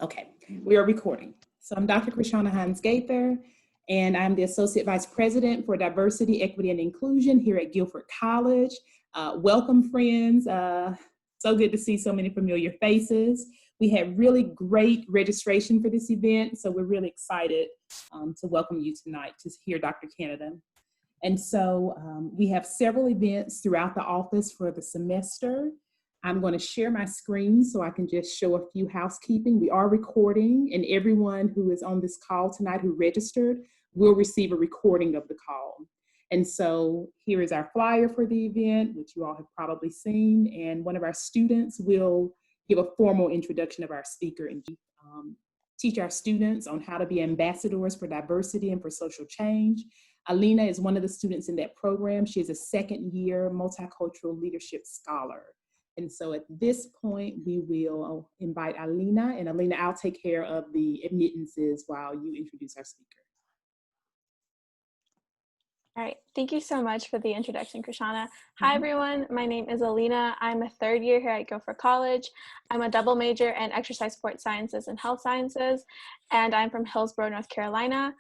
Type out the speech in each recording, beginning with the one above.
Okay, we are recording. So I'm Dr. Krishana Hines-Gaither, and I'm the Associate Vice President for Diversity, Equity, and Inclusion here at Guilford College. Welcome, friends. So good to see so many familiar faces. We had really great registration for this event, so we're really excited to welcome you tonight to hear Dr. Canida. And so we have several events throughout the office for the semester. I'm going to share my screen so I can just show a few housekeeping. We are recording, and everyone who is on this call tonight who registered will receive a recording of the call. And so here is our flyer for the event, which you all have probably seen, and one of our students will give a formal introduction of our speaker and teach our students on how to be ambassadors for diversity and for social change. Alina is one of the students in that program. She is a second-year multicultural leadership scholar. And so at this point, we will invite Alina. And Alina, I'll take care of the admittances while you introduce our speaker. All right, thank you so much for the introduction, Krishana. Hi, everyone. My name is Alina. I'm a third year here at Guilford College. I'm a double major in exercise sport sciences and health sciences, and I'm from Hillsborough, North Carolina.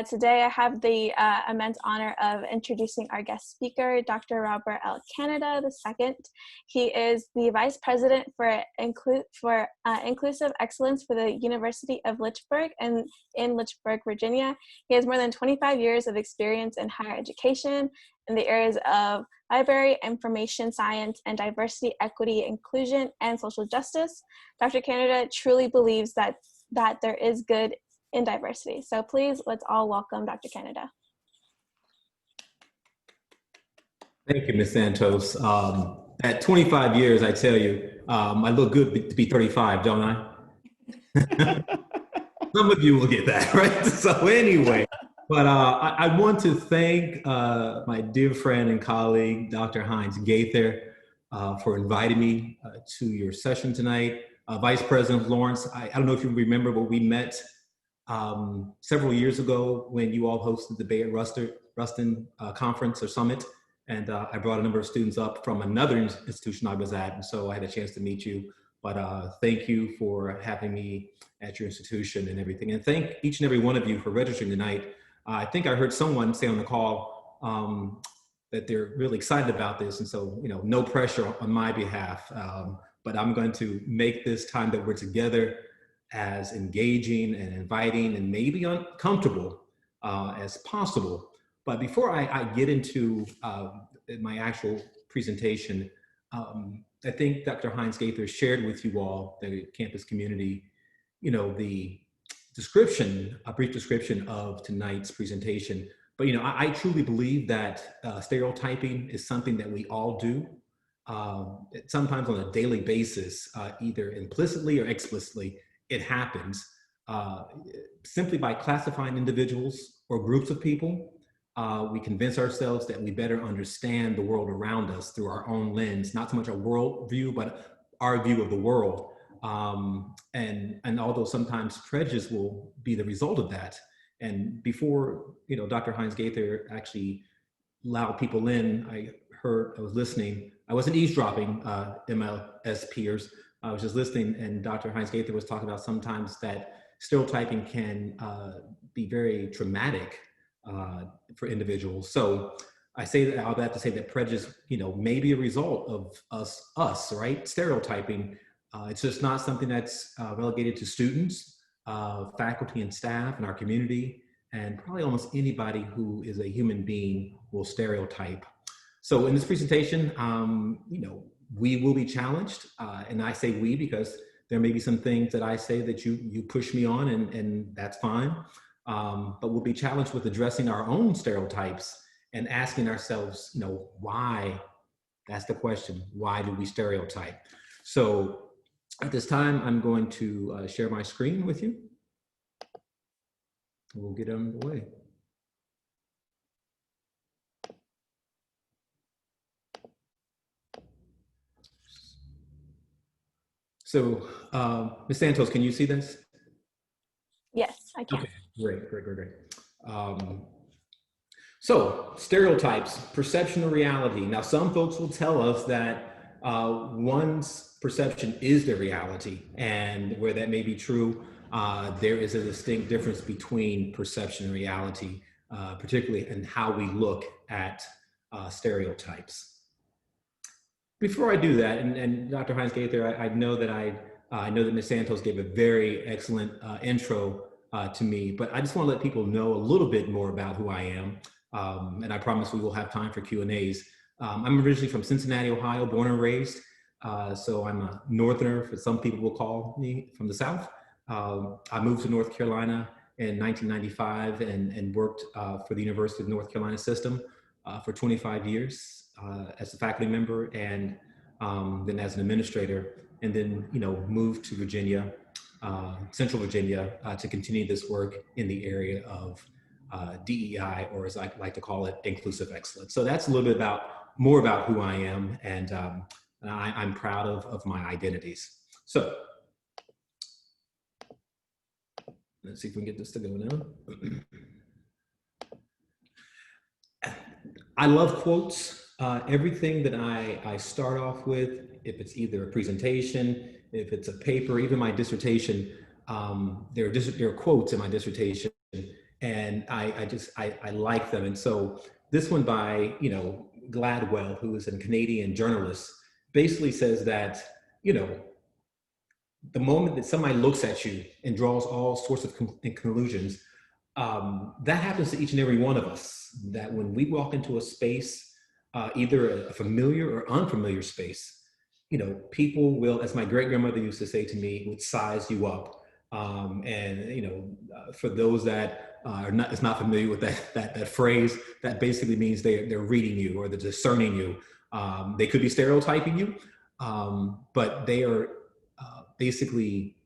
Today, I have the immense honor of introducing our guest speaker, Dr. Robert L. Canida II. He is the Vice President for Inclusive Excellence for the University of Lynchburg in Lynchburg, Virginia. He has more than 25 years of experience in higher education in the areas of library, information science, and diversity, equity, inclusion, and social justice. Dr. Canida truly believes that there is good in diversity. So please, let's all welcome Dr. Canida. Thank you, Ms. Santos. At 25 years, I tell you, I look good to be 35, don't I? Some of you will get that, right? So anyway, but I want to thank my dear friend and colleague, Dr. Hines-Gaither, for inviting me to your session tonight. Vice President Lawrence, I don't know if you remember, but we met several years ago when you all hosted the Bay at Ruston conference or summit, and I brought a number of students up from another institution I was at, and so I had a chance to meet you. But thank you for having me at your institution and everything, and thank each and every one of you for registering tonight. I think I heard someone say on the call that they're really excited about this, and so no pressure on my behalf, but I'm going to make this time that we're together as engaging and inviting and maybe uncomfortable as possible. But before I get into my actual presentation, I think Dr. Hines-Gaither shared with you all, the campus community, the description, a brief description of tonight's presentation. But I truly believe that stereotyping is something that we all do, sometimes on a daily basis, either implicitly or explicitly. It happens simply by classifying individuals or groups of people. We convince ourselves that we better understand the world around us through our own lens, not so much our world view, but our view of the world. And although sometimes prejudice will be the result of that. And before Dr. Hines-Gaither actually allowed people in, I was listening. I wasn't eavesdropping, MLS peers. I was just listening, and Dr. Hines-Gaither was talking about sometimes that stereotyping can be very traumatic for individuals. So I say all that to say that prejudice, may be a result of us, right? Stereotyping. It's just not something that's relegated to students, faculty and staff in our community, and probably almost anybody who is a human being will stereotype. So in this presentation, we will be challenged, and I say we because there may be some things that I say that you push me on, and that's fine. But we'll be challenged with addressing our own stereotypes and asking ourselves, why? That's the question. Why do we stereotype? So at this time, I'm going to share my screen with you. We'll get underway. So, Ms. Santos, can you see this? Yes, I can. Okay, great. So, stereotypes, perception of reality. Now, some folks will tell us that one's perception is the reality, and where that may be true, there is a distinct difference between perception and reality, particularly in how we look at stereotypes. Before I do that, and Dr. Hines-Gaither, I know that I know that Ms. Santos gave a very excellent intro to me, but I just want to let people know a little bit more about who I am, and I promise we will have time for Q&As. I'm originally from Cincinnati, Ohio, born and raised, so I'm a Northerner, for some people will call me, from the South. I moved to North Carolina in 1995 and worked for the University of North Carolina system for 25 years as a faculty member, and then as an administrator, and then moved to Virginia, Central Virginia, to continue this work in the area of DEI, or as I like to call it, inclusive excellence. So that's a little bit more about who I am, and I'm proud of my identities. So let's see if we can get this to go now. I love quotes. Everything that I start off with, if it's either a presentation, if it's a paper, even my dissertation, there are quotes in my dissertation, and I like them. And so this one by Gladwell, who is a Canadian journalist, basically says that the moment that somebody looks at you and draws all sorts of conclusions, that happens to each and every one of us. That when we walk into a space, either a familiar or unfamiliar space, people will, as my great grandmother used to say to me, would size you up. For those that is not familiar with that phrase, that basically means they're reading you or they're discerning you. They could be stereotyping you, but they are basically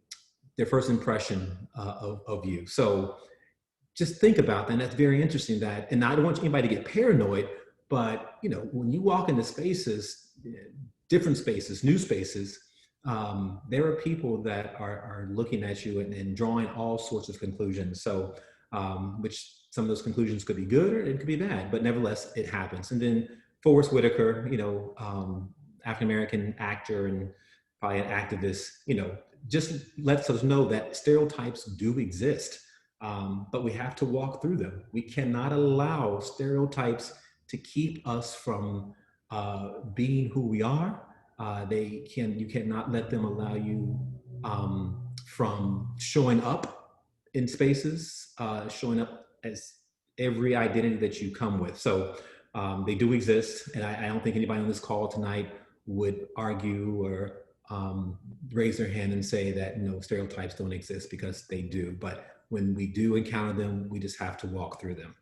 their first impression of you. So just think about that. And that's very interesting. And I don't want anybody to get paranoid, but when you walk into spaces, different spaces, new spaces, there are people that are looking at you and drawing all sorts of conclusions. So, which some of those conclusions could be good or it could be bad, but nevertheless, it happens. And then Forrest Whitaker, African-American actor and probably an activist, just lets us know that stereotypes do exist, but we have to walk through them. We cannot allow stereotypes to keep us from being who we are. You cannot let them allow you from showing up in spaces, showing up as every identity that you come with. So they do exist, and I don't think anybody on this call tonight would argue or raise their hand and say that stereotypes don't exist, because they do. But when we do encounter them, we just have to walk through them.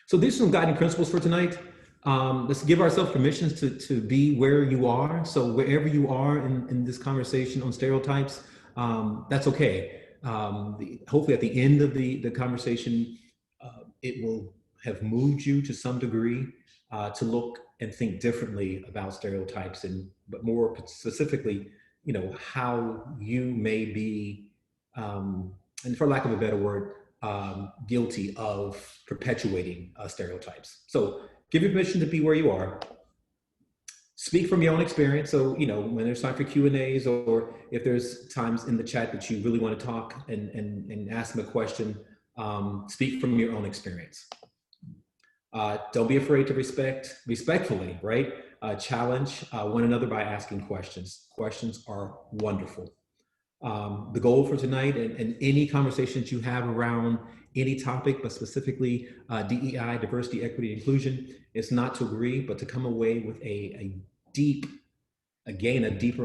So these are some guiding principles for tonight. Let's give ourselves permissions to be where you are. So wherever you are in this conversation on stereotypes, that's okay. Hopefully at the end of the conversation, it will have moved you to some degree to look and think differently about stereotypes, but more specifically, how you may be, and for lack of a better word, guilty of perpetuating stereotypes. So give your permission to be where you are. Speak from your own experience. So, when there's time for Q&As, or if there's times in the chat that you really want to talk and ask them a question, speak from your own experience. Don't be afraid to respectfully, right? Challenge one another by asking questions. Questions are wonderful. The goal for tonight and any conversations you have around any topic, but specifically DEI, diversity, equity, inclusion, is not to agree, but to come away with a deeper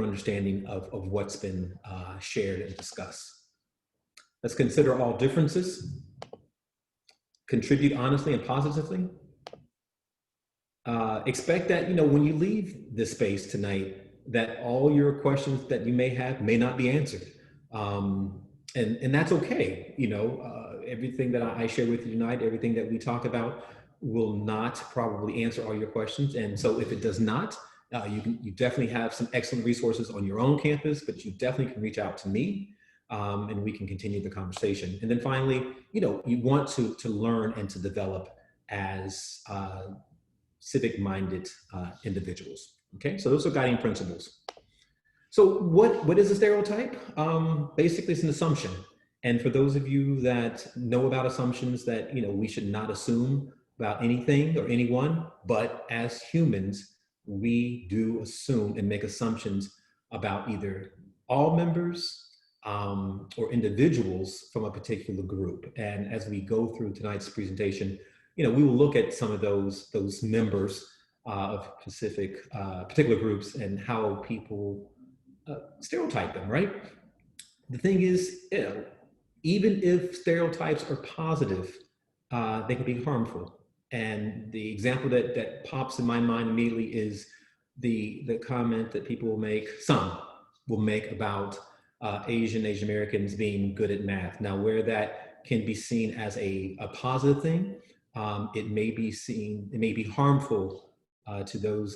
understanding of what's been shared and discussed. Let's consider all differences, contribute honestly and positively. Expect that, when you leave this space tonight, that all your questions that you may have may not be answered. And that's okay. Everything that I share with you tonight, everything that we talk about will not probably answer all your questions. And so if it does not, you definitely have some excellent resources on your own campus, but you definitely can reach out to me and we can continue the conversation. And then finally, you want to learn and to develop as civic-minded individuals. Okay, so those are guiding principles. So what is a stereotype? Basically, it's an assumption. And for those of you that know about assumptions, that we should not assume about anything or anyone, but as humans, we do assume and make assumptions about either all members or individuals from a particular group. And as we go through tonight's presentation, we will look at some of those members of particular groups and how people stereotype them, right? The thing is, even if stereotypes are positive, they can be harmful. And the example that pops in my mind immediately is the comment that people will make, some will make about Asian Americans being good at math. Now, where that can be seen as a positive thing, it may be harmful to those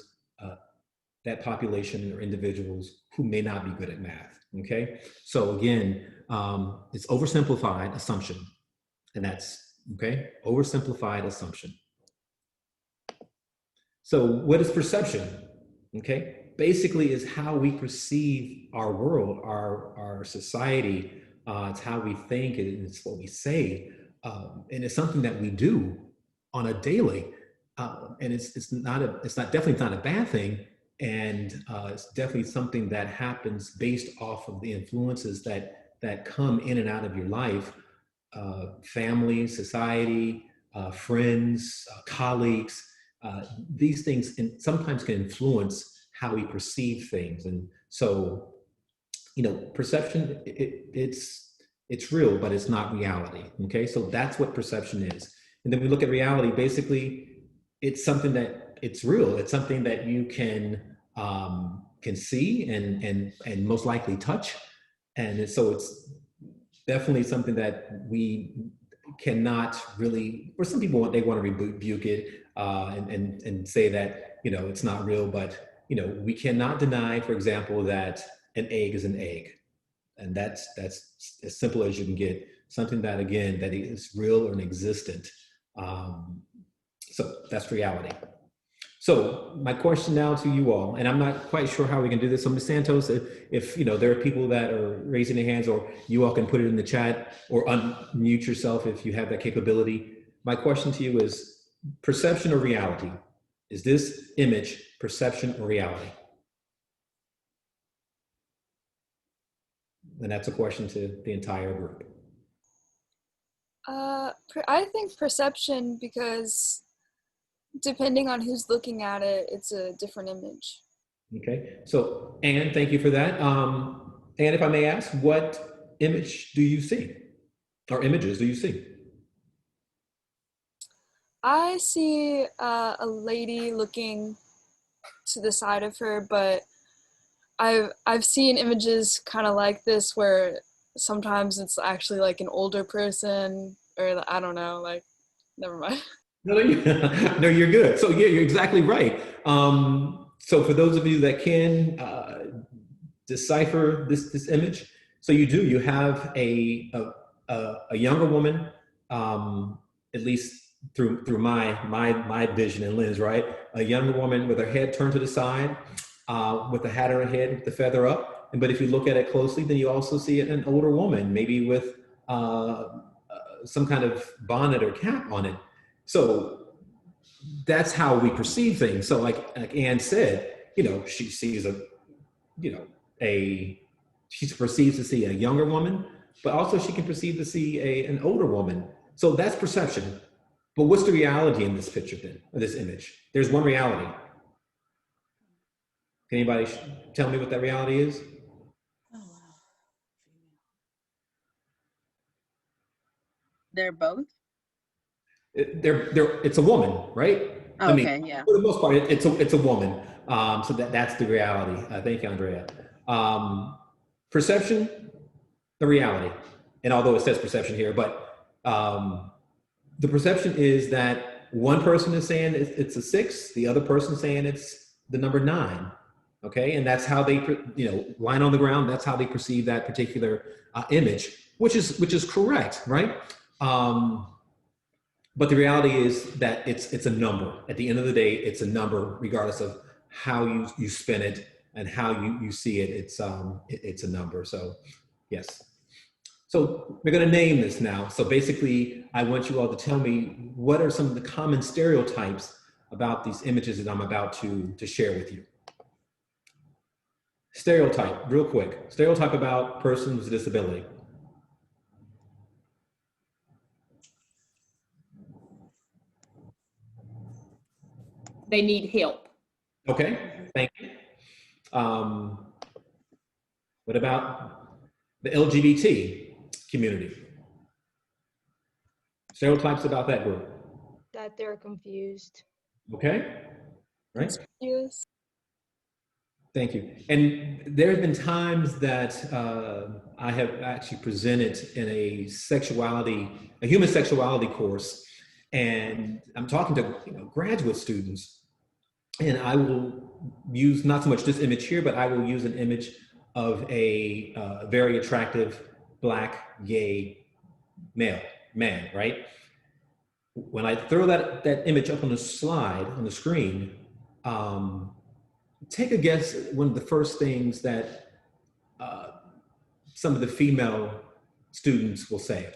that population or individuals who may not be good at math. Okay, so again, it's oversimplified assumption, and that's okay. Oversimplified assumption. So what is perception? Okay, basically is how we perceive our world, our society. It's how we think, and it's what we say, and it's something that we do on a daily. And it's definitely not a bad thing, and it's definitely something that happens based off of the influences that come in and out of your life, family, society, friends, colleagues. These things sometimes can influence how we perceive things, and so perception it's real, but it's not reality. Okay, so that's what perception is, and then we look at reality. Basically, it's something that it's real. It's something that you can see and most likely touch, and so it's definitely something that we cannot really. Or some people they want to rebuke it and say that it's not real, but we cannot deny, for example, that an egg is an egg, and that's as simple as you can get. Something that again that is real and existent. So that's reality. So my question now to you all, and I'm not quite sure how we can do this. So Ms. Santos, if there are people that are raising their hands, or you all can put it in the chat or unmute yourself if you have that capability. My question to you is perception or reality? Is this image perception or reality? And that's a question to the entire group. I think perception, because depending on who's looking at it, it's a different image. Okay, so Anne, thank you for that. Anne, if I may ask, what image do you see, or images do you see? I see a lady looking to the side of her, but I've seen images kind of like this where sometimes it's actually like an older person, or I don't know, like, never mind. No, you're good. So yeah, you're exactly right. So for those of you that can decipher this image, so you have a younger woman, at least through my vision and lens, right? A younger woman with her head turned to the side, with a hat on her head, with the feather up. But if you look at it closely, then you also see an older woman, maybe with some kind of bonnet or cap on it. So that's how we perceive things. So like Anne said, she sees she perceives to see a younger woman, but also she can perceive to see an older woman. So that's perception. But what's the reality in this picture then, or this image? There's one reality. Can anybody tell me what that reality is? Oh, wow. They're both? It's a woman, right? Oh, okay, yeah. For the most part, it's a woman. So that's the reality. Thank you, Andrea. Perception, the reality. And although it says perception here, but the perception is that one person is saying it's a 6, the other person saying it's the number 9. Okay, and that's how they, line on the ground. That's how they perceive that particular image, which is correct, right? But the reality is that it's a number. At the end of the day, it's a number, regardless of how you spin it and how you see it. It's a number. So yes. So we're going to name this now. So basically, I want you all to tell me what are some of the common stereotypes about these images that I'm about to share with you. Stereotype, real quick. Stereotype about persons with disability. They need help. Okay, thank you. What about the LGBT community? Stereotypes about that group. That they're confused. Okay, right? Yes. Thank you. And there have been times that I have actually presented in a human sexuality course, and I'm talking to graduate students, and I will use not so much this image here, but I will use an image of a very attractive Black gay man, right? When I throw that image up on the slide, on the screen, take a guess at one of the first things that some of the female students will say.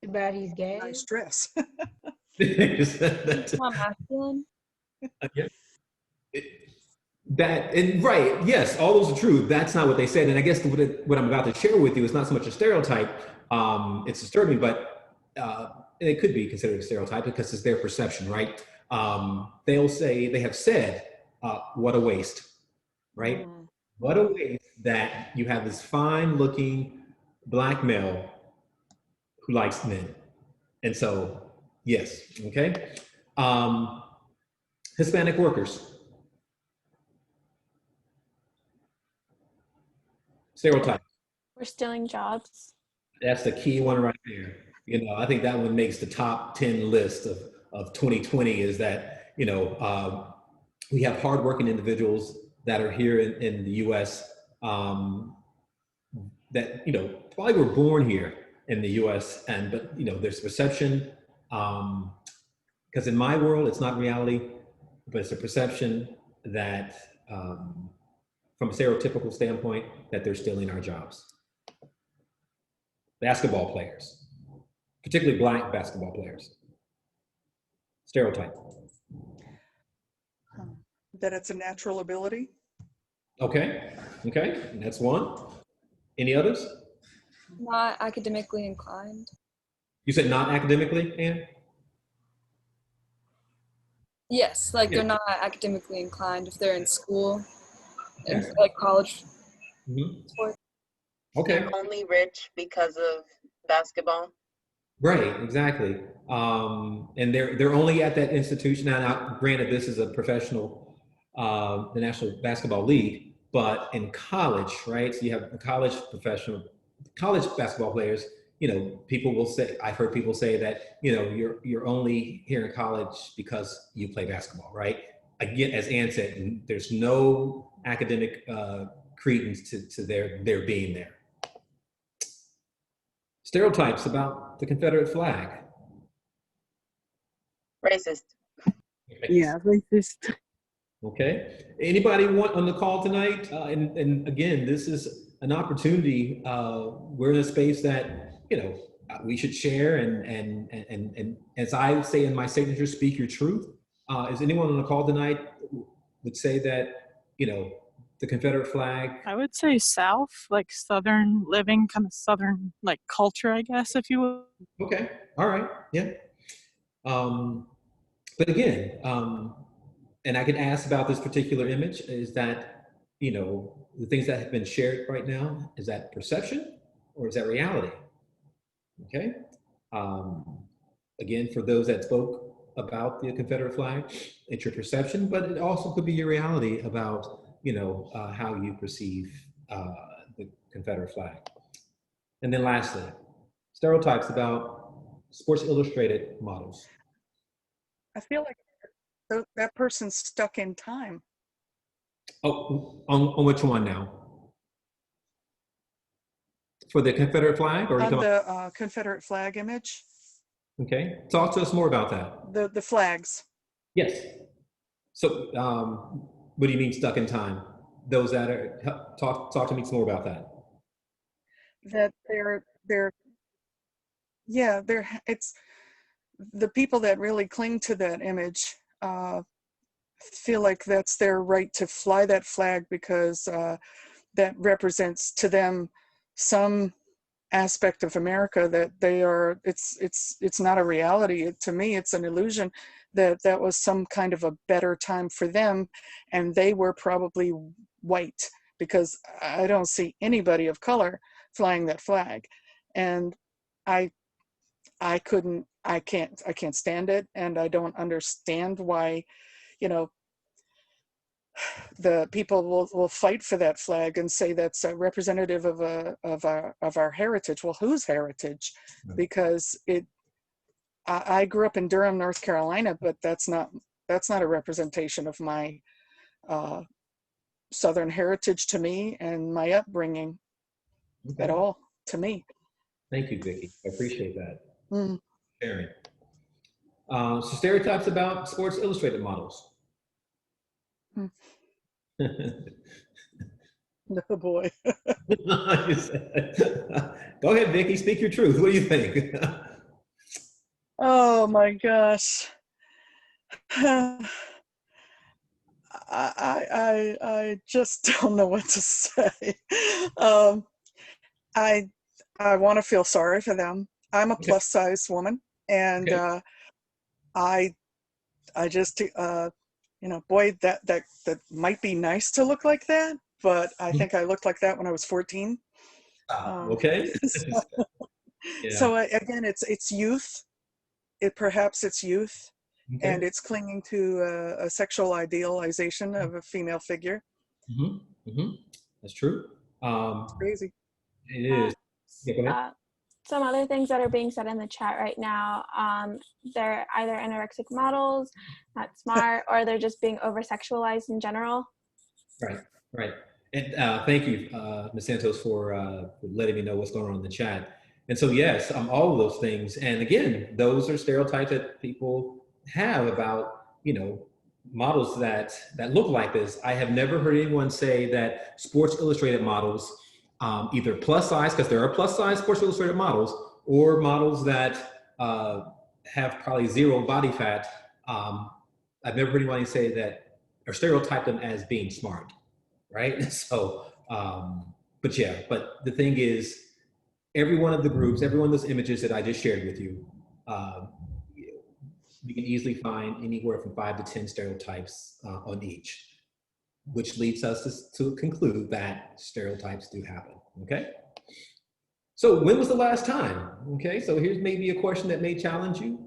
Too bad he's gay. Nice dress. It's not masculine. Right, yes, all those are true. That's not what they said. And I guess what I'm about to share with you is not so much a stereotype. It's disturbing, but it could be considered a stereotype because it's their perception, right? They have said, what a waste, right? Mm. What a waste that you have this fine looking Black male who likes men. And so, yes, okay. Hispanic workers. Stereotype. We're stealing jobs. That's the key one right there. I think that one makes the top 10 list of 2020 is that, we have hardworking individuals that are here in the US that, probably were born here in the US but there's perception, because in my world, it's not reality, but it's a perception that from a stereotypical standpoint, that they're stealing our jobs. Basketball players, particularly Black basketball players. Stereotype. That it's a natural ability. Okay, that's one. Any others? Not academically inclined. You said not academically, Anne? Yes, like Yeah. they're not academically inclined if they're in school, and Yeah. like college Mm-hmm. sports. Okay, They're only rich because of basketball. right, exactly. And they're only at that institution. Now, granted, this is a professional, the National Basketball League, but in college, right? So you have college basketball players. People will say, I've heard people say that, you're only here in college because you play basketball, right? Again, as Ann said, there's no academic credence to their being there. Stereotypes about the Confederate flag. Racist. Yeah, racist. Okay. Anybody want on the call tonight? And again, this is an opportunity. We're in a space that we should share and as I say in my signature, speak your truth. Is anyone on the call tonight would say that the Confederate flag? I would say South, like Southern living, kind of Southern like culture, I guess, if you will. Okay. All right. Yeah. But again, and I can ask about this particular image, is that, the things that have been shared right now, is that perception or is that reality? Okay. Again, for those that spoke about the Confederate flag, it's your perception, but it also could be your reality about, how you perceive the Confederate flag. And then lastly, stereotypes about Sports Illustrated models. I feel like that person's stuck in time. Oh, on which one now? For the Confederate flag, or On the Confederate flag image. Okay, talk to us more about that. The flags. Yes. So, what do you mean stuck in time? Those that are, talk to me some more about that. That it's the people that really cling to that image feel like that's their right to fly that flag because that represents to them some aspect of America that they are. It's not a reality. To me, it's an illusion that was some kind of a better time for them, and they were probably white because I don't see anybody of color flying that flag, and I I can't stand it, and I don't understand why, you know, the people will fight for that flag and say that's a representative of our heritage. Well, whose heritage? Because I grew up in Durham, North Carolina, but that's not a representation of my Southern heritage to me and my upbringing at all to me. Thank you, Vicki. I appreciate that. Mm. Sharing. So stereotypes about Sports Illustrated models. Mm. Oh boy. Go ahead, Vicki. Speak your truth. What do you think? Oh my gosh. I just don't know what to say. I want to feel sorry for them. I'm a plus size woman, and I just boy, that might be nice to look like that, but I think I looked like that when I was 14. Okay. So again, it's youth. Perhaps it's youth, and it's clinging to a sexual idealization of a female figure. That's true. It's crazy. It is. Yeah, go ahead. Some other things that are being said in the chat right now, they're either anorexic models, not smart, or they're just being over-sexualized in general. Right. And thank you, Ms. Santos, for letting me know what's going on in the chat. And so, yes, all of those things. And again, those are stereotypes that people have about, models that look like this. I have never heard anyone say that Sports Illustrated models, either plus size, because there are plus size Sports Illustrated models, or models that have probably zero body fat. I've never heard anybody say that or stereotype them as being smart, right? So, but the thing is, every one of the groups, every one of those images that I just shared with you, you can easily find anywhere from 5 to 10 stereotypes on each, which leads us to conclude that stereotypes do happen, okay? So when was the last time? Okay, so here's maybe a question that may challenge you.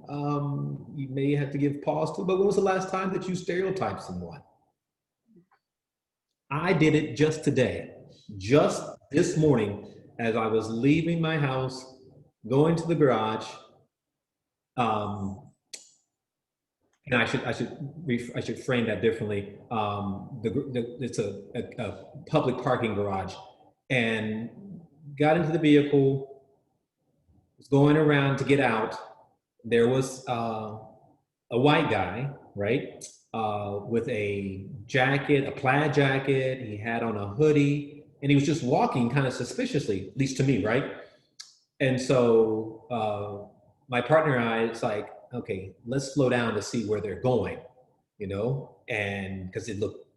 You may have to give pause to, but when was the last time that you stereotyped someone? I did it just today, just this morning, as I was leaving my house, going to the garage. And I should frame that differently. It's a public parking garage, and got into the vehicle, was going around to get out. There was a white guy, right, with a jacket, a plaid jacket. He had on a hoodie, and he was just walking kind of suspiciously, at least to me, right? And so my partner and I, it's like, okay, let's slow down to see where they're going, and because it looked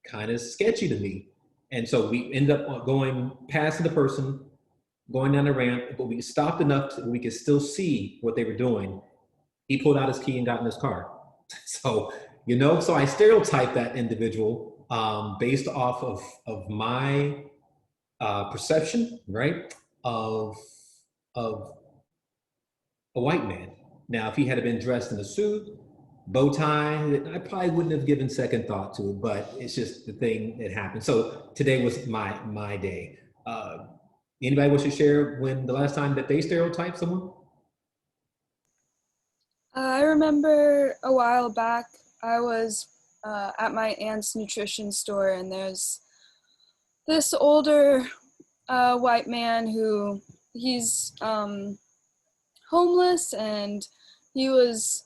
kind of sketchy to me. And so we end up going past the person, going down the ramp, but we stopped enough so we could still see what they were doing. He pulled out his key and got in his car. So, so I stereotyped that individual based off of my perception, right, of a white man. Now, if he had been dressed in a suit, bow tie, I probably wouldn't have given second thought to it, but it's just the thing that happened. So today was my day. Anybody wish to share when the last time that they stereotyped someone? I remember a while back, I was at my aunt's nutrition store, and there's this older white man who he's homeless, and he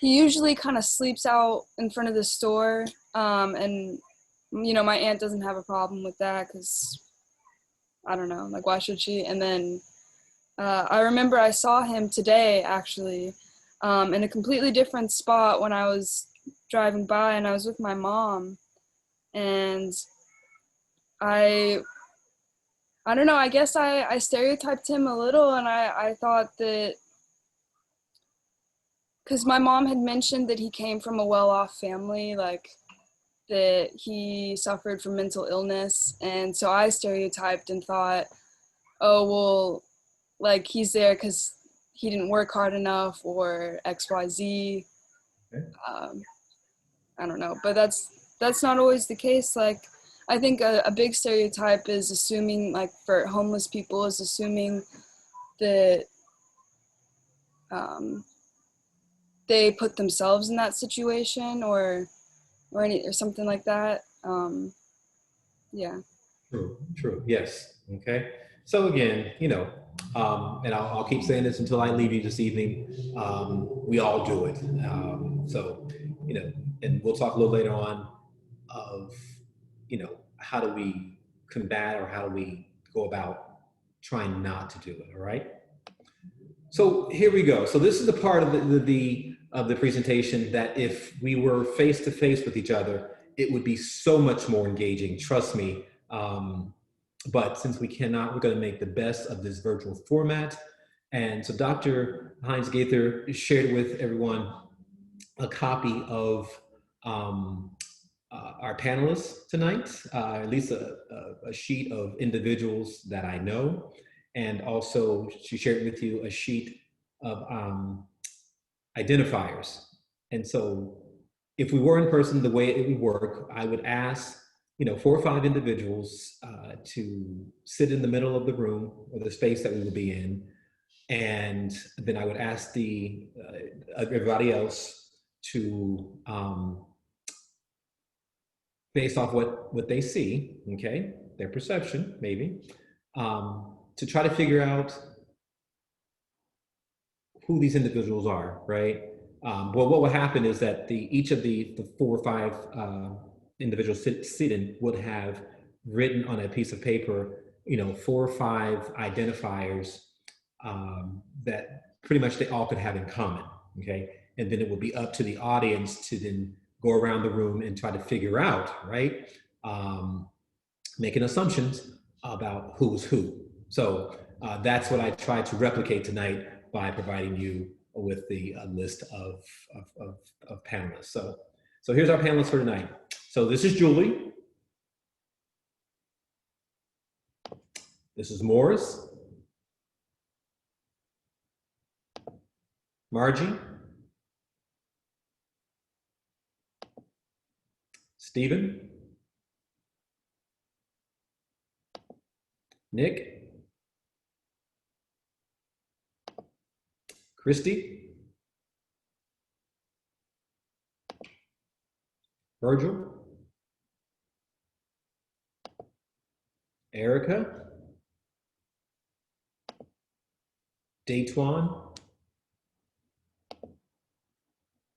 usually kind of sleeps out in front of the store, and my aunt doesn't have a problem with that because I don't know, like why should she? And then I remember I saw him today actually in a completely different spot when I was driving by, and I was with my mom, and I don't know, I guess I stereotyped him a little, and I thought that because my mom had mentioned that he came from a well-off family, like that he suffered from mental illness, and so I stereotyped and thought, oh, well, like he's there because he didn't work hard enough or XYZ. Okay. I don't know, but that's not always the case. Like, I think a big stereotype is assuming, like for homeless people, is assuming that they put themselves in that situation or something like that. Yeah. True. Yes. Okay. So again, and I'll keep saying this until I leave you this evening. We all do it. So, and we'll talk a little later on of, how do we combat or how do we go about trying not to do it. All right. So here we go. So this is the part of the presentation that if we were face to face with each other, it would be so much more engaging. Trust me. But since we cannot, we're going to make the best of this virtual format. And so Dr. Hines-Gaither shared with everyone a copy of our panelists tonight, at least a sheet of individuals that I know. And also she shared with you a sheet of identifiers. And so if we were in person, the way it would work, I would ask 4 or 5 individuals to sit in the middle of the room or the space that we would be in. And then I would ask everybody else to, based off what they see, okay, their perception maybe, to try to figure out who these individuals are, right? Well, what would happen is that each of the 4 or 5 individuals sitting would have written on a piece of paper, 4 or 5 identifiers that pretty much they all could have in common, okay? And then it would be up to the audience to then go around the room and try to figure out, right? Making assumptions about who's who. So that's what I tried to replicate tonight by providing you with the list of panelists. So here's our panelists for tonight. So this is Julie. This is Morris. Margie. Stephen. Nick. Christy. Virgil. Erica. Daytwan.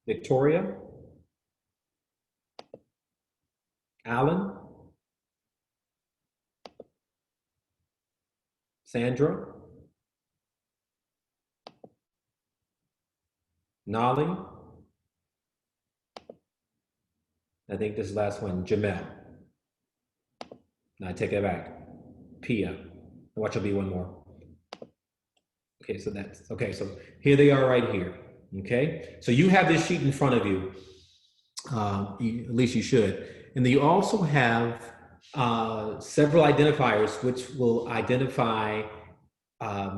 Victoria. Alan. Sandra. Nolly. I think this last one, Jamel. No, I take it back. Pia. Watch, there'll be one more. Okay, so that's, okay, so here they are right here, okay? So you have this sheet in front of you, at least you should. And then you also have several identifiers which will identify at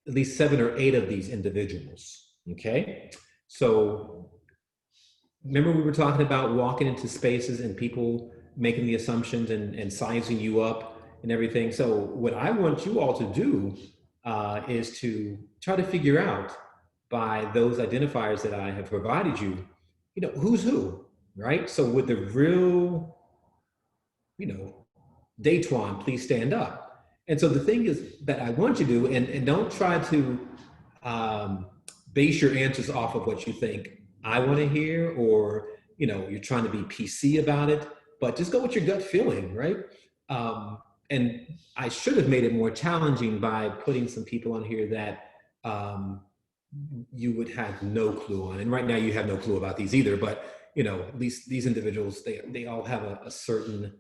least 7 or 8 of these individuals, okay? So remember we were talking about walking into spaces and people making the assumptions and sizing you up and everything. So what I want you all to do is to try to figure out by those identifiers that I have provided you, who's who, right? So with the real, Daytwan, please stand up. And so the thing is that I want you to do, and don't try to base your answers off of what you think I want to hear, or, you're trying to be PC about it, but just go with your gut feeling, right? And I should have made it more challenging by putting some people on here that you would have no clue on. And right now you have no clue about these either, but at least these individuals, they all have a certain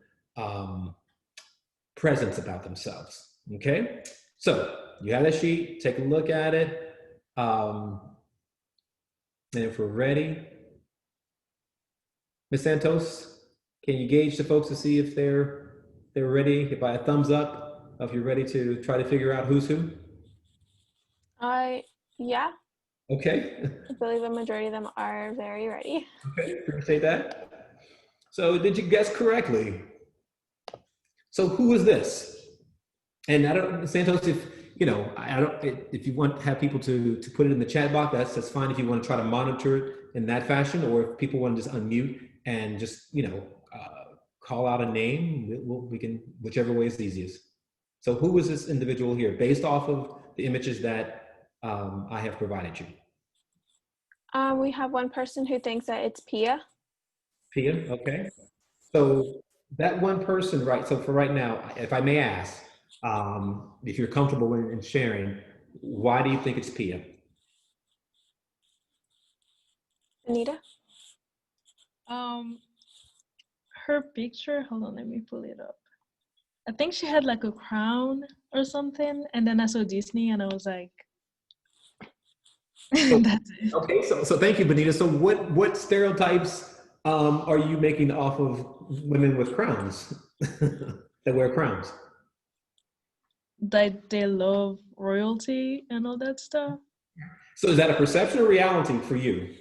presence about themselves. Okay, so you have that sheet, take a look at it. And if we're ready, Ms. Santos, can you gauge the folks to see if they're ready? By a thumbs up, if you're ready to try to figure out who's who? Yeah. Okay. I believe a majority of them are very ready. Okay, appreciate that. So did you guess correctly? So who is this? And I don't, Santos, if if you want to have people to put it in the chat box, that's fine. If you want to try to monitor it in that fashion, or if people want to just unmute and just call out a name, we can, whichever way is the easiest. So who is this individual here, based off of the images that I have provided you? We have one person who thinks that it's Pia. Pia, okay. So that one person, right? So for right now, if I may ask, if you're comfortable in sharing, why do you think it's Pia? Anita? Her picture, hold on, let me pull it up. I think she had like a crown or something, and then I saw Disney and I was like, that's it. Okay, so thank you, Benita. So what stereotypes are you making off of women with crowns that wear crowns? That they love royalty and all that stuff. So is that a perception or reality for you?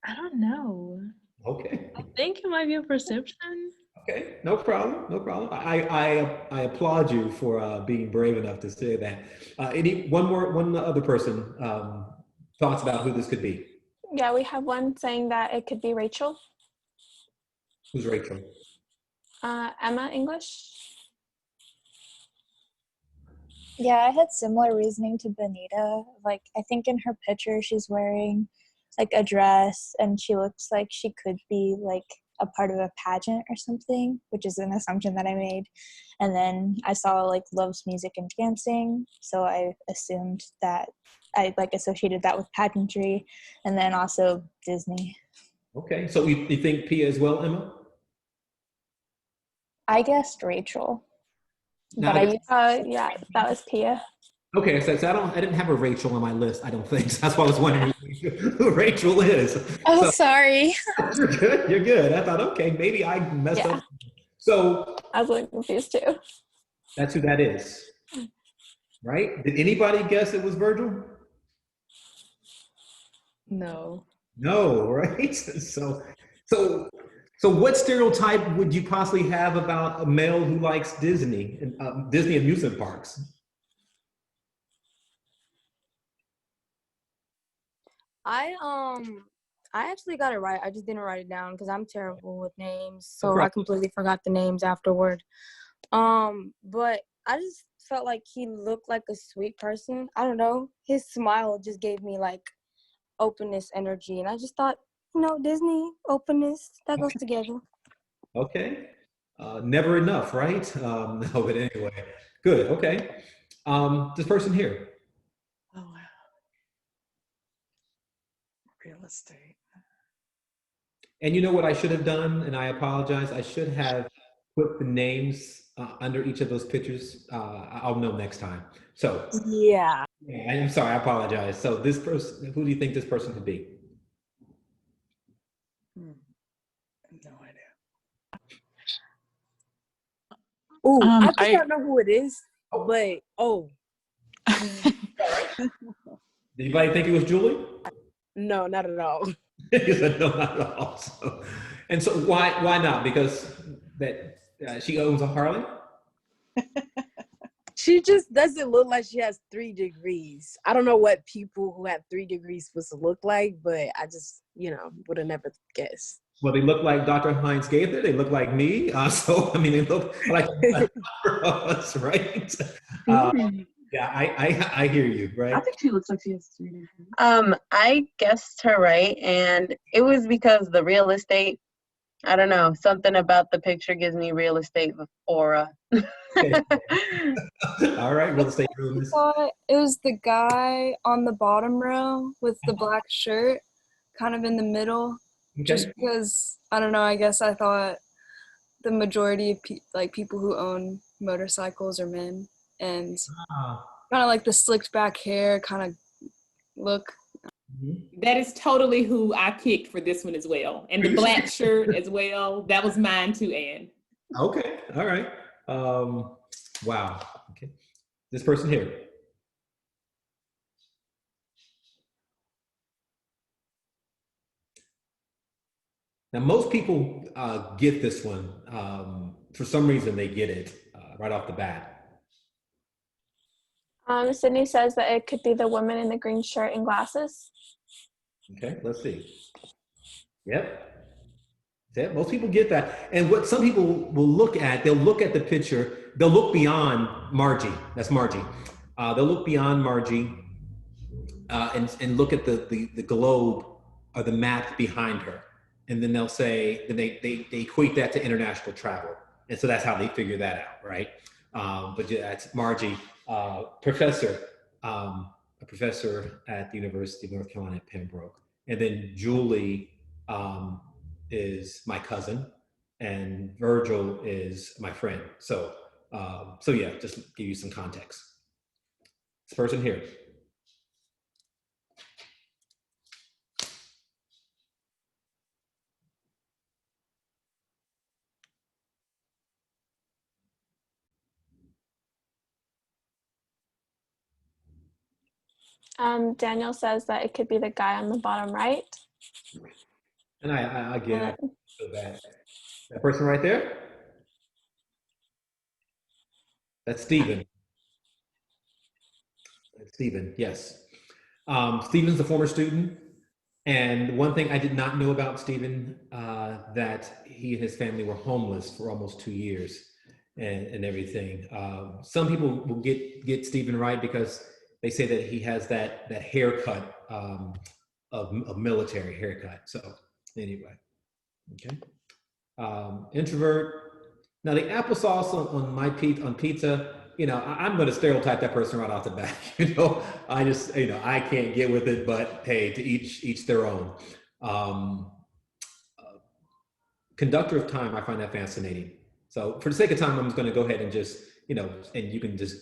I don't know. Okay. I think it might be a perception. Okay, no problem, no problem. I applaud you for being brave enough to say that. One other person, thoughts about who this could be? Yeah, we have one saying that it could be Rachel. Who's Rachel? Emma English. Yeah, I had similar reasoning to Benita. Like, I think in her picture, she's wearing like a dress and she looks like she could be like a part of a pageant or something, which is an assumption that I made. And then I saw like loves music and dancing. So I assumed that I like associated that with pageantry, and then also Disney. Okay, so you think Pia as well, Emma? I guessed Rachel. Now, But yeah, that was Pia. Okay, so I didn't have a Rachel on my list, I don't think. So that's why I was wondering who Rachel is. Oh, so, sorry. You're good, you're good. I thought, okay, maybe I messed up. So I was a little confused too. That's who that is, right? Did anybody guess it was Virgil? No. No, right? So what stereotype would you possibly have about a male who likes Disney and Disney amusement parks? I actually got it right. I just didn't write it down because I'm terrible with names, so I completely forgot the names afterward. But I just felt like he looked like a sweet person. I don't know. His smile just gave me like openness energy, and I just thought, Disney openness, that goes together. Okay, never enough, right? No, but anyway, good. Okay, this person here. Oh wow, real estate. And you know what I should have done, and I apologize. I should have put the names under each of those pictures. I'll know next time. So yeah, I'm sorry. I apologize. So this person, who do you think this person could be? No idea. Ooh, I think I know who it is, but Did anybody think it was Julie? no, not at all. You said no, not at all. So why not? Because that she owns a Harley? She just doesn't look like she has 3 degrees. I don't know what people who have 3 degrees supposed to look like, but I just, would have never guessed. Well, they look like Dr. Hines-Gaither. They look like me. So, I mean, they look like us, right? Yeah, I hear you, I right? think she looks like she has 3 I guessed her right, and it was because the real estate. I don't know. Something about the picture gives me real estate aura. Okay. All right, real estate I rumors. thought it was the guy on the bottom row with the black shirt, kind of in the middle. Just Okay. because I don't know. I guess I thought the majority of people who own motorcycles are men, and Ah, kind of like the slicked back hair kind of look. mhm. That is totally who I picked for this one as well. And the black shirt as well. That was mine too, Anne. Okay, all right. Wow. Okay. This person here. Now, most people get this one. For some reason, they get it right off the bat. Sydney says that it could be the woman in the green shirt and glasses. Okay, let's see. Yep. Yeah, most people get that. And what some people will look at, they'll look at the picture, they'll look beyond Margie. That's Margie. They'll look beyond Margie and look at the globe or the map behind her. And then they'll say, then they equate that to international travel. And so that's how they figure that out, right? But yeah, that's Margie, professor, a professor at the University of North Carolina at Pembroke. And then Julie is my cousin, and Virgil is my friend. So, so yeah, just give you some context. This person here. Daniel says that it could be the guy on the bottom right. And I get it. I feel bad. That person right there, that's Stephen. That's Stephen, yes. Stephen's a former student. And one thing I did not know about Stephen, that he and his family were homeless for almost 2 years and everything. Some people will get Stephen right because they say that he has that haircut of military haircut. So anyway, okay. Introvert. Now the applesauce on my pizza, you know, I'm going to stereotype that person right off the bat. You know, I just, you know, I can't get with it, but hey, to each their own. Um, Conductor of time, I find that fascinating. So for the sake of time, I'm just going to go ahead and just, you know, and you can just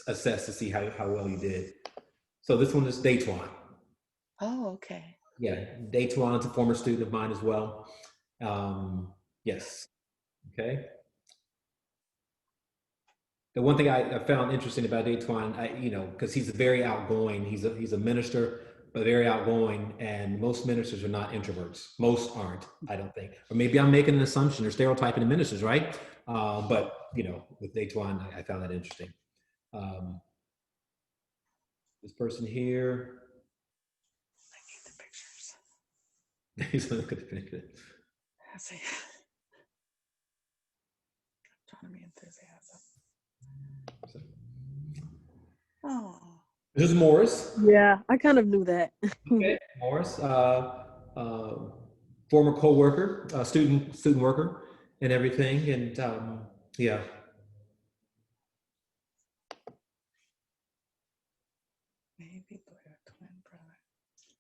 assess to see how well you did. So this one is Daytwan. Oh, okay. Yeah, Daytwan is a former student of mine as well. Yes. Okay. The one thing I found interesting about Daytwan, you know, because he's very outgoing. He's a minister, but very outgoing. And most ministers are not introverts. Most aren't, I don't think. Or maybe I'm making an assumption or stereotyping the ministers, right? But you know, with Daytwan, I found that interesting. This person here. I need the pictures. He's looking at the picture. Let's see. Autonomy, enthusiasm. Oh. This is Morris. Yeah, I kind of knew that. Okay, Morris, former co-worker, student worker, and everything, and yeah. Maybe twin brother.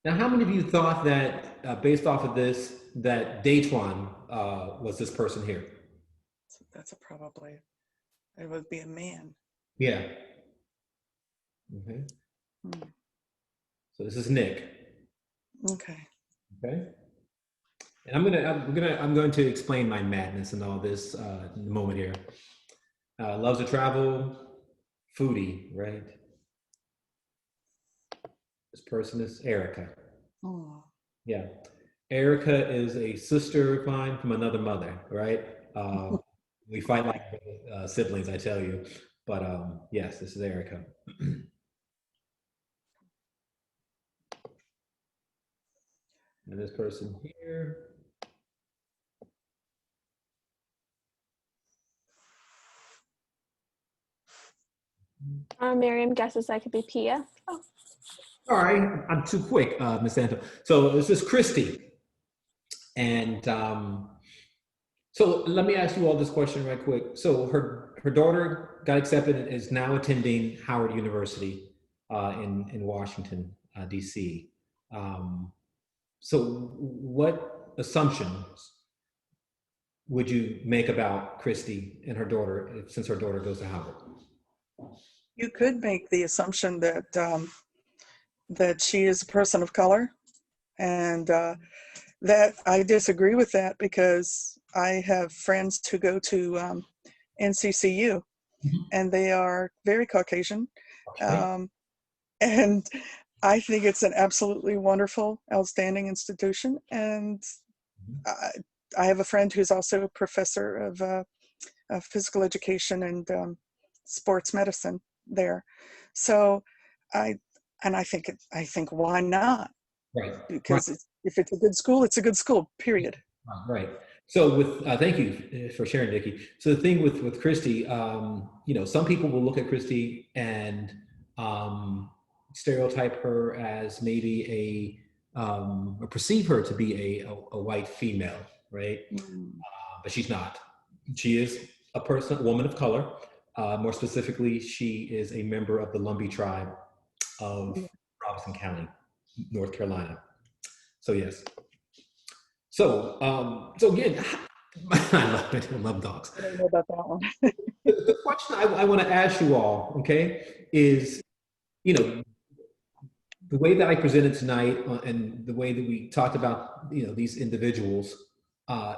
Now, how many of you thought that, based off of this, that Daytwan was this person here? So that's probably, it would be a man. Yeah. Okay. So this is Nick. Okay. Okay. And I'm going to explain my madness and all this in a moment here. Loves to travel, foodie, right? This person is Erica. Oh. Yeah. Erica is a sister of mine from another mother, right? We fight like siblings, I tell you. But yes, this is Erica. And this person here. Miriam guesses that could be Pia. Oh. All right, I'm too quick, Ms. Santo. So this is Christy. And so let me ask you all this question right quick. So her daughter got accepted and is now attending Howard University in Washington, D.C. So what assumptions would you make about Christy and her daughter since her daughter goes to Howard? You could make the assumption that that she is a person of color, and that I disagree with that because I have friends who go to NCCU, and they are very Caucasian, and I think it's an absolutely wonderful, outstanding institution. And I have a friend who's also a professor of physical education and sports medicine there. So I think why not? Right. Because if it's a good school, it's a good school, period. Right. So with thank you for sharing, Nikki. So the thing with Christy, you know, some people will look at Christy and stereotype her as maybe or perceive her to be a white female, right? But she's not. She is a woman of color. More specifically, she is a member of the Lumbee tribe of Robinson County, North Carolina. So yes. So so again, I love dogs. I don't know about that one. The question I want to ask you all, okay, is, you know, the way that I presented tonight and the way that we talked about, you know, these individuals,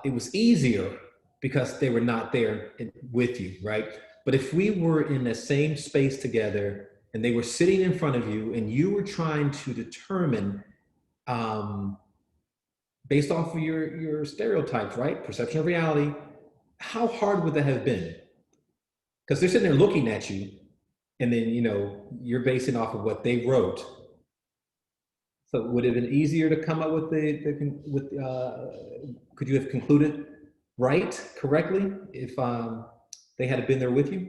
it was easier because they were not there with you, right? But if we were in the same space together and they were sitting in front of you and you were trying to determine, based off of your stereotypes, right? Perception of reality, how hard would that have been? Because they're sitting there looking at you and then, you know, you're basing off of what they wrote. So would it have been easier to come up with could you have concluded correctly if they had been there with you?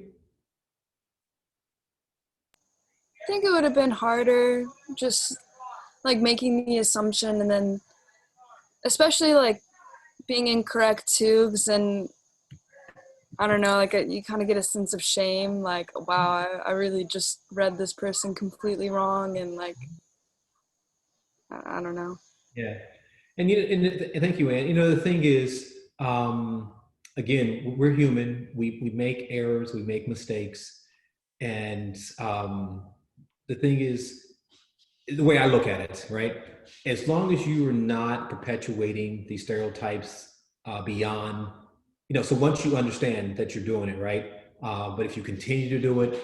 I think it would have been harder just like making the assumption and then especially like being incorrect too, because then I don't know, like you kind of get a sense of shame, like, wow, I really just read this person completely wrong, and like I don't know. Yeah, and thank you, Ann. You know, the thing is, again, we're human. We make errors, we make mistakes, and the thing is, the way I look at it, right? As long as you are not perpetuating these stereotypes beyond, you know, so once you understand that you're doing it, right? But if you continue to do it,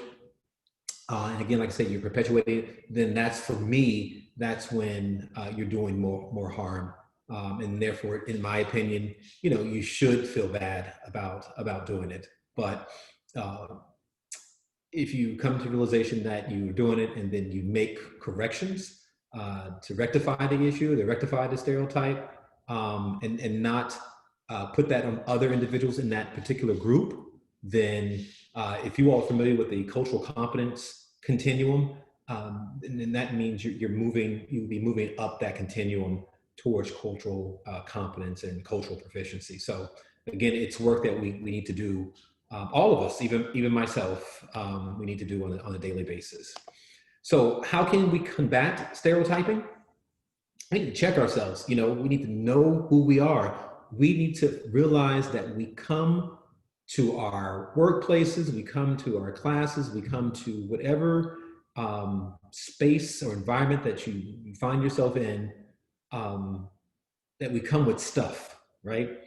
and again, like I said, you're perpetuating it, then that's, for me, that's when you're doing more harm. And therefore, in my opinion, you know, you should feel bad about doing it. But if you come to the realization that you're doing it and then you make corrections to rectify the issue, to rectify the stereotype, and not put that on other individuals in that particular group, then if you all are familiar with the cultural competence continuum, then that means you'll be moving up that continuum towards cultural competence and cultural proficiency. So again, it's work that we need to do, all of us, even myself, we need to do on a daily basis. So how can we combat stereotyping? We need to check ourselves. You know, we need to know who we are. We need to realize that we come to our workplaces, we come to our classes, we come to whatever space or environment that you find yourself in, that we come with stuff, right?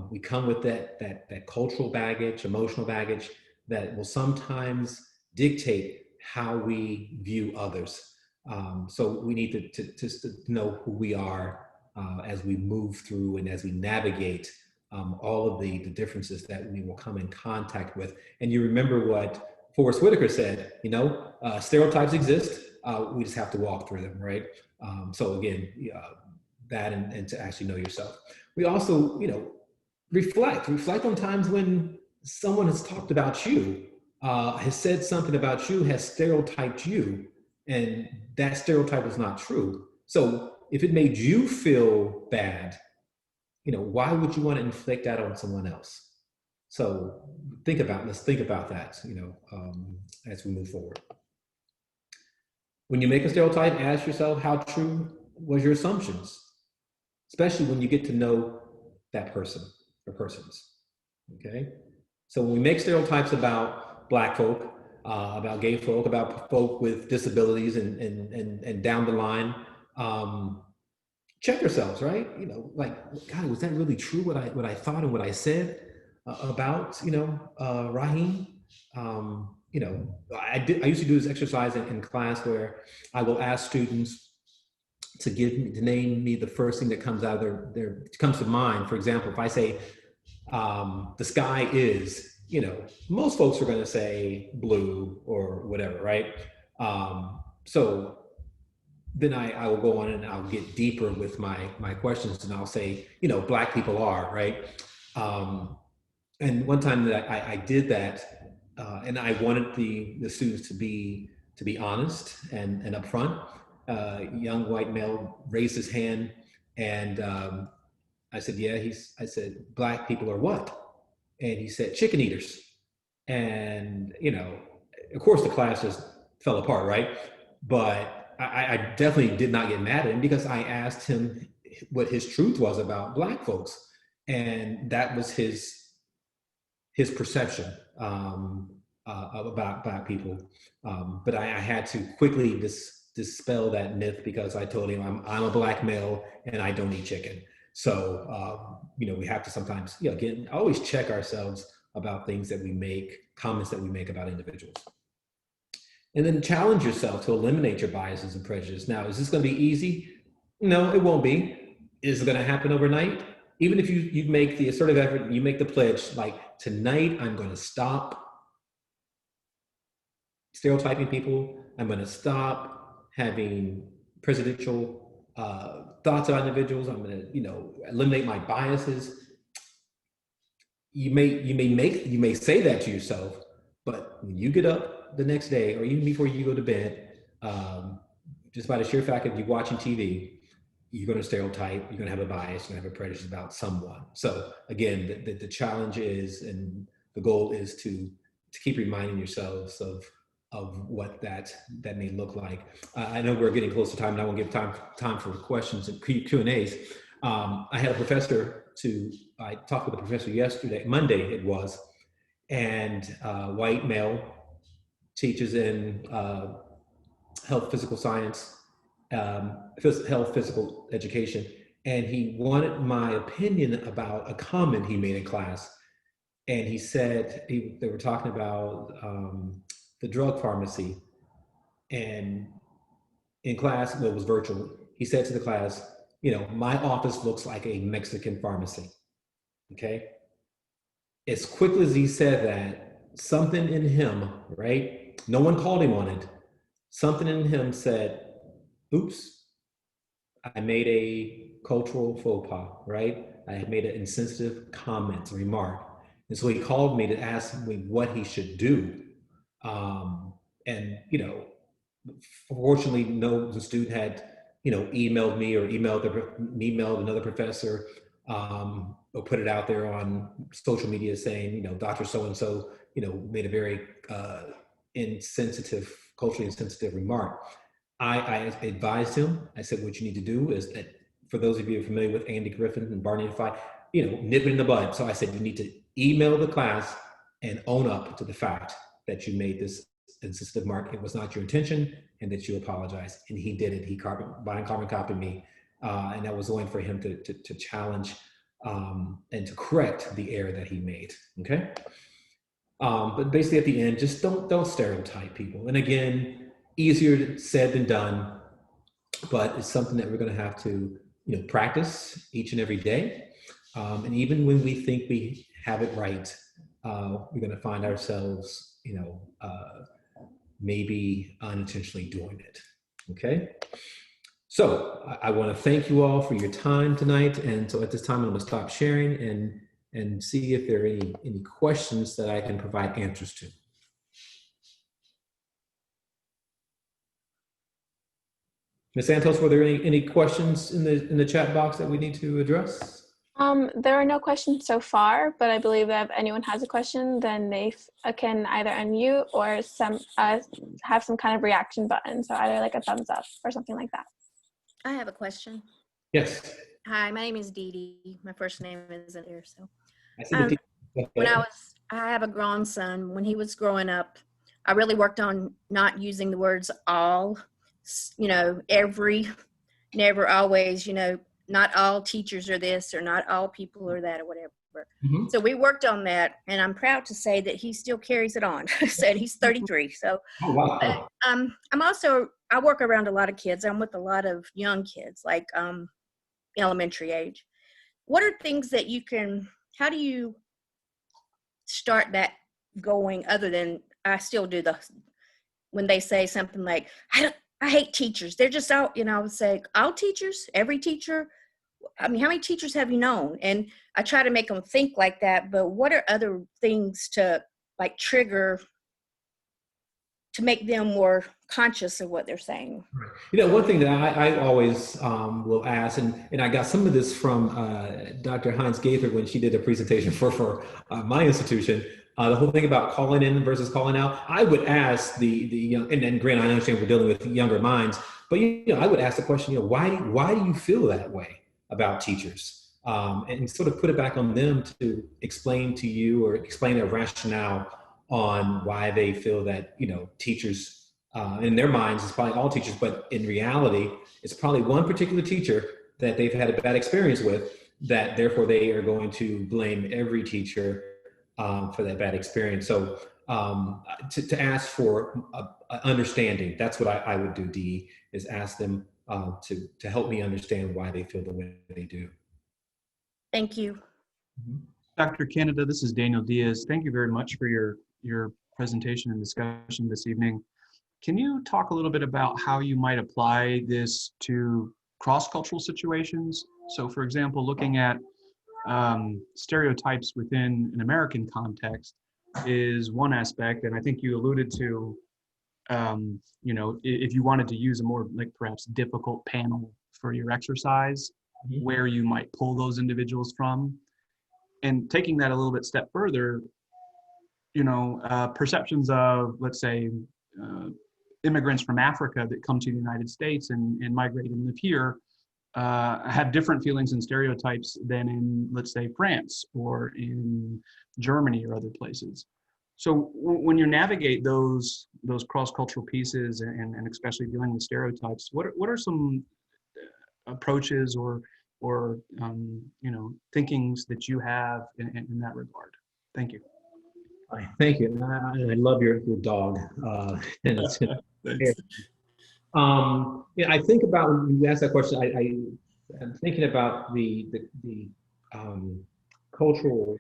We come with that cultural baggage, emotional baggage that will sometimes dictate how we view others. So we need to know who we are as we move through and as we navigate all of the differences that we will come in contact with. And you remember what Forrest Whitaker said, you know, stereotypes exist, we just have to walk through them, right? So again, that and to actually know yourself. We also, you know, reflect on times when someone has talked about you has said something about you, has stereotyped you, and that stereotype is not true. So if it made you feel bad, why would you want to inflict that on someone else? So let's think about that, as we move forward. When you make a stereotype, ask yourself, how true was your assumptions? Especially when you get to know that person or persons, okay? So when we make stereotypes about Black folk, about gay folk, about folk with disabilities and down the line, check yourselves, right? Like, God, was that really true, what I thought and what I said about, Raheem? I used to do this exercise in class where I will ask students to name me the first thing that comes out of comes to mind. For example, if I say, the sky is, most folks are going to say blue or whatever, right? So then I will go on and I'll get deeper with my questions, and I'll say, Black people are, right? And one time that I did that, and I wanted the students to be honest and upfront. Young white male raised his hand, and I said, yeah, I said, Black people are what? And he said, chicken eaters. And, of course the class just fell apart, right? But I definitely did not get mad at him, because I asked him what his truth was about Black folks. And that was his perception about Black people. But I had to quickly dispel that myth, because I told him I'm a Black male and I don't eat chicken. So, we have to sometimes, again, always check ourselves about things that we make, comments that we make about individuals. And then challenge yourself to eliminate your biases and prejudice. Now, is this going to be easy? No, it won't be. Is it going to happen overnight? Even if you make the assertive effort, you make the pledge, like, tonight I'm going to stop stereotyping people. I'm going to stop having prejudicial thoughts about individuals. I'm going to, eliminate my biases. You may say that to yourself, but when you get up the next day, or even before you go to bed, just by the sheer fact of you watching TV, you're going to stereotype, you're going to have a bias, you're going to have a prejudice about someone. So again, the challenge is, and the goal is to keep reminding yourselves of what that may look like. I know we're getting close to time, and I won't give time for questions and Q&As. I had a professor I talked with a professor yesterday, Monday it was, and white male, teaches in health, physical science, health, physical education. And he wanted my opinion about a comment he made in class. And he said, they were talking about the drug pharmacy. And in class, well, it was virtual, he said to the class, my office looks like a Mexican pharmacy, okay? As quickly as he said that, something in him, right? No one called him on it. Something in him said, oops, I made a cultural faux pas, right? I made an insensitive comment, remark. And so he called me to ask me what he should do. And, fortunately, the student had, emailed me or emailed another professor, or put it out there on social media saying, Dr. So-and-so, made a very culturally insensitive remark. I advised him. I said, what you need to do is that, for those of you who are familiar with Andy Griffin and Barney Defy, nip it in the bud. So I said, you need to email the class and own up to the fact that you made this insensitive remark. It was not your intention, and that you apologize. And he did it. He carbon copied me. And that was going for him to challenge and to correct the error that he made, okay? But basically at the end, just don't stereotype people. And again, easier said than done, but it's something that we're gonna have to practice each and every day. And even when we think we have it right, we're gonna find ourselves, maybe unintentionally doing it, okay? So I want to thank you all for your time tonight. And so at this time, I'm going to stop sharing and see if there are any questions that I can provide answers to. Ms. Santos, were there any questions in the chat box that we need to address? There are no questions so far, but I believe that if anyone has a question, then they can either unmute or have some kind of reaction button. So either like a thumbs up or something like that. I have a question. Yes. Hi, my name is Dee Dee. My first name isn't here, so. I see the When I have a grown son. When he was growing up, I really worked on not using the words all, every, never, always, not all teachers are this or not all people are that or whatever. Mm-hmm. So we worked on that, and I'm proud to say that he still carries it on. Said he's 33. So oh, wow. But, I work around a lot of kids. I'm with a lot of young kids, like elementary age. What are things that how do you start that going other than I still do when they say something like, I hate teachers. They're just out, I would say, all teachers, every teacher. I mean, how many teachers have you known? And I try to make them think like that, but what are other things to like trigger to make them more conscious of what they're saying? One thing that I always will ask, and I got some of this from Dr. Hines-Gaither when she did a presentation for my institution, the whole thing about calling in versus calling out. I would ask the young, and then granted, I understand we're dealing with younger minds, but I would ask the question, why do you feel that way about teachers? And sort of put it back on them to explain to you or explain their rationale on why they feel that, teachers, in their minds, it's probably all teachers, but in reality, it's probably one particular teacher that they've had a bad experience with, that therefore they are going to blame every teacher for that bad experience. So to ask for understanding, that's what I would do, Dee, is ask them to help me understand why they feel the way they do. Thank you. Dr. Canida, this is Daniel Diaz. Thank you very much for your presentation and discussion this evening. Can you talk a little bit about how you might apply this to cross-cultural situations? So for example, looking at stereotypes within an American context is one aspect, and I think you alluded to, if you wanted to use a more like perhaps difficult panel for your exercise, where you might pull those individuals from. And taking that a little bit step further, perceptions of, let's say, immigrants from Africa that come to the United States and migrate and live here have different feelings and stereotypes than in, let's say, France or in Germany or other places. So when you navigate those cross-cultural pieces and especially dealing with stereotypes, what are some approaches or thinkings that you have in that regard? Thank you. Thank you. I love your dog. And it's, I think about when you ask that question, I'm thinking about the cultural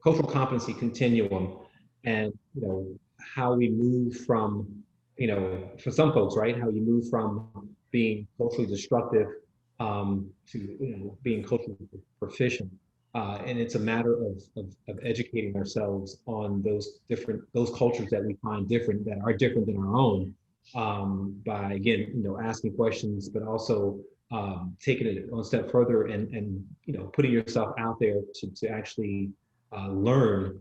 competency continuum, and how we move from, for some folks, right, how you move from being culturally destructive to being culturally proficient. And it's a matter of educating ourselves on those cultures that we find different, that are different than our own, by again, asking questions, but also taking it one step further and putting yourself out there to actually learn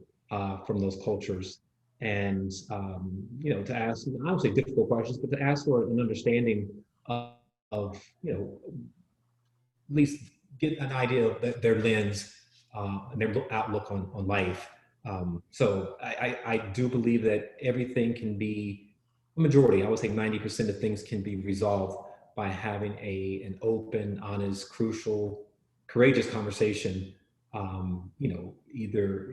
from those cultures, and to ask, I would say difficult questions, but to ask for an understanding of at least get an idea of their lens and their outlook on life. So I do believe that everything can be, a majority, I would say 90% of things can be resolved by having an open, honest, crucial, courageous conversation, either,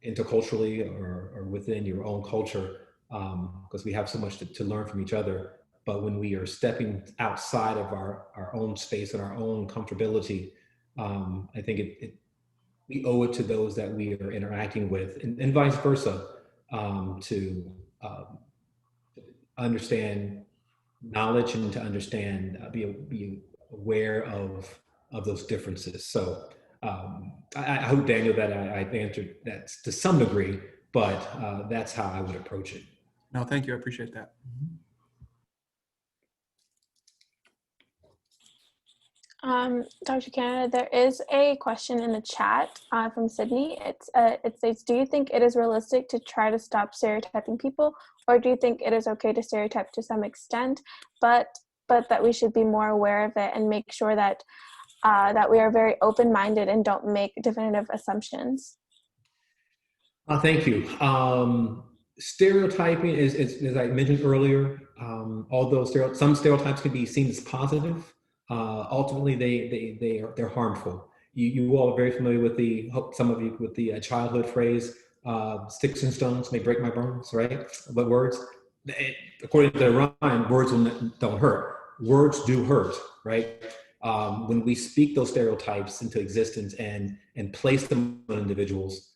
interculturally or within your own culture, because we have so much to learn from each other. But when we are stepping outside of our own space and our own comfortability, I think we owe it to those that we are interacting with, and vice versa, to understand knowledge and to understand, be aware of those differences. So I hope, Daniel, that I answered that to some degree, but that's how I would approach it. No, thank you. I appreciate that. Dr. Canada, there is a question in the chat from Sydney. It states, do you think it is realistic to try to stop stereotyping people, or do you think it is okay to stereotype to some extent, but that we should be more aware of it and make sure that that we are very open-minded and don't make definitive assumptions? Thank you. Stereotyping is, as I mentioned earlier, although some stereotypes can be seen as positive, ultimately they're harmful. You all are very familiar with some of you with the childhood phrase, "Sticks and stones may break my bones," right? But words, according to the rhyme, words don't hurt. Words do hurt, right? When we speak those stereotypes into existence and place them on individuals,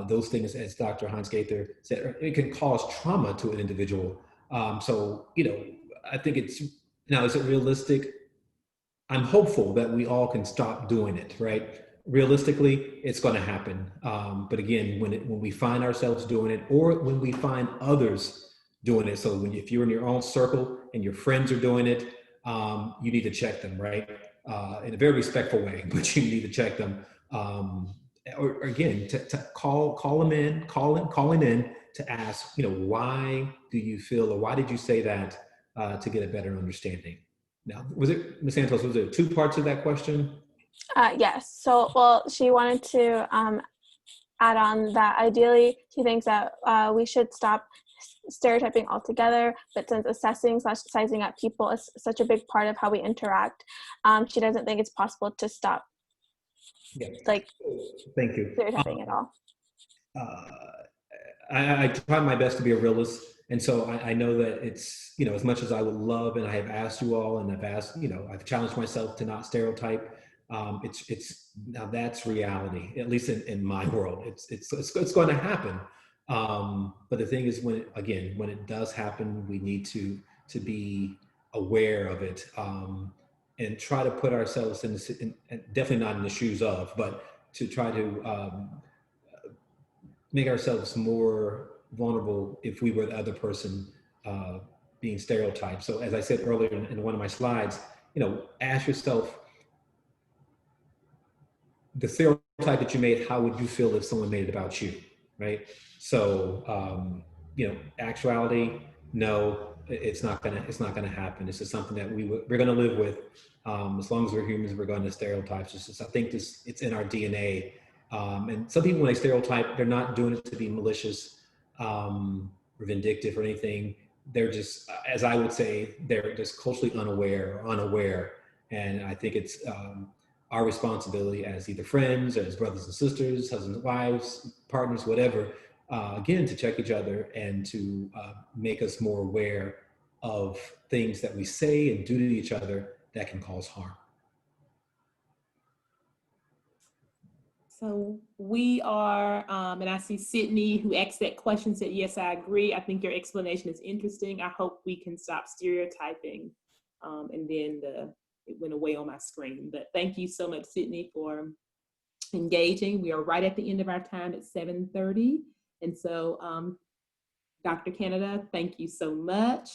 those things, as Dr. Hines-Gaither said, it can cause trauma to an individual. So, I think is it realistic? I'm hopeful that we all can stop doing it, right? Realistically, it's going to happen. But again, when we find ourselves doing it, or when we find others doing it, so if you're in your own circle and your friends are doing it, you need to check them, right? In a very respectful way, but you need to check them. Or again, to call him in to ask, why do you feel, or why did you say that, to get a better understanding. Now, was it, Ms. Santos, was there two parts of that question? Yes. So, well, she wanted to add on that ideally she thinks that we should stop stereotyping altogether, but since assessing/sizing up people is such a big part of how we interact, she doesn't think it's possible to stop thank you stereotyping at all. I try my best to be a realist, and so I know that it's, as much as I would love, and I have asked you all, and I've asked, I've challenged myself to not stereotype. It's now that's reality, at least in my world. It's going to happen. But the thing is, when it does happen, we need to be aware of it, and try to put ourselves in definitely not in the shoes of, but to try to make ourselves more vulnerable if we were the other person being stereotyped. So as I said earlier in one of my slides, ask yourself, the stereotype that you made, how would you feel if someone made it about you, right? So, actuality, no, it's not gonna happen. It's just something that we're gonna live with. As long as we're humans, we're going to stereotypes. I think it's in our DNA. And some people, when they stereotype, they're not doing it to be malicious or vindictive or anything. They're just, as I would say, they're just culturally unaware. And I think it's our responsibility as either friends, as brothers and sisters, husbands and wives, partners, whatever, again, to check each other and to make us more aware of things that we say and do to each other that can cause harm. So we are, and I see Sydney who asked that question said, yes, I agree. I think your explanation is interesting. I hope we can stop stereotyping. And then it went away on my screen. But thank you so much, Sydney, for engaging. We are right at the end of our time at 7:30. And so, Dr. Canida, thank you so much.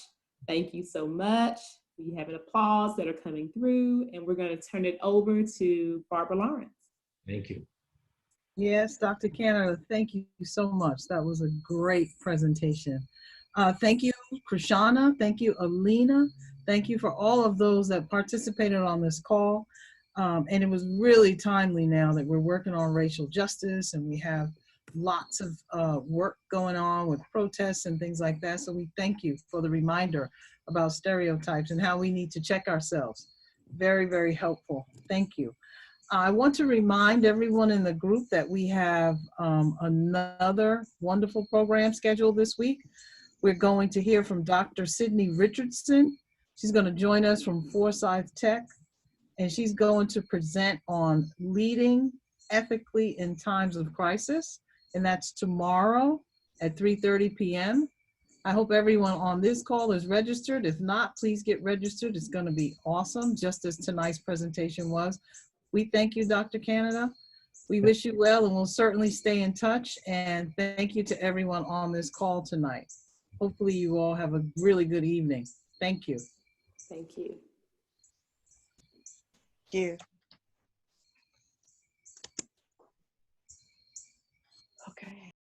Thank you so much. We have an applause that are coming through, and we're going to turn it over to Barbara Lawrence. Thank you. Yes, Dr. Canida, thank you so much. That was a great presentation. Thank you, Krishana. Thank you, Alina. Thank you for all of those that participated on this call. And it was really timely now that we're working on racial justice, and we have lots of work going on with protests and things like that. So we thank you for the reminder about stereotypes and how we need to check ourselves. Very, very helpful. Thank you. I want to remind everyone in the group that we have another wonderful program scheduled this week. We're going to hear from Dr. Sydney Richardson. She's going to join us from Forsyth Tech, and she's going to present on leading ethically in times of crisis, and that's tomorrow at 3:30 p.m. I hope everyone on this call is registered. If not, please get registered. It's going to be awesome, just as tonight's presentation was. We thank you, Dr. Canida. We wish you well, and we'll certainly stay in touch. And thank you to everyone on this call tonight. Hopefully you all have a really good evening. Thank you. Thank you. you.